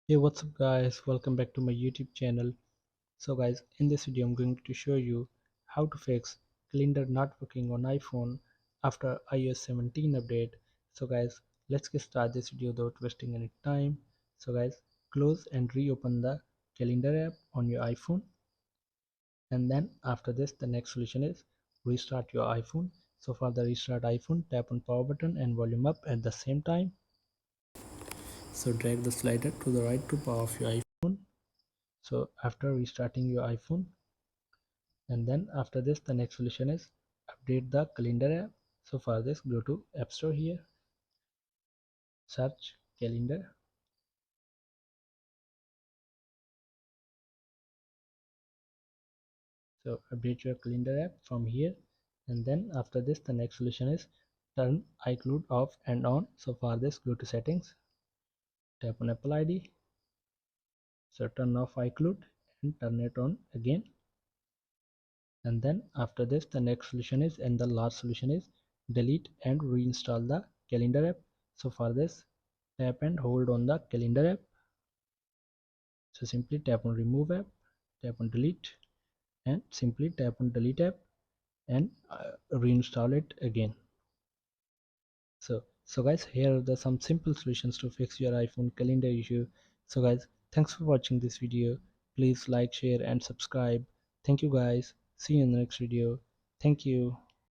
Hey, what's up guys, welcome back to my YouTube channel. So guys, in this video I'm going to show you how to fix calendar not working on iPhone after iOS 17 update. So guys, let's get started this video without wasting any time. So guys, close and reopen the calendar app on your iPhone, and then after this the next solution is restart your iPhone. So for the restart iPhone, tap on power button and volume up at the same time. So drag the slider to the right to power off your iPhone. So after restarting your iPhone, and then after this the next solution is update the calendar app. So for this, go to App Store here, search calendar. So update your calendar app from here, and then after this the next solution is turn iCloud off and on. So for this, go to settings, tap on Apple ID, so turn off iCloud and turn it on again. And then after this the next solution is, and the last solution is, delete and reinstall the calendar app. So for this, tap and hold on the calendar app. So simply tap on remove app, tap on delete, and simply tap on delete app and reinstall it again. So guys, here are the some simple solutions to fix your iPhone calendar issue. So guys, thanks for watching this video. Please like, share and subscribe. Thank you guys. See you in the next video. Thank you.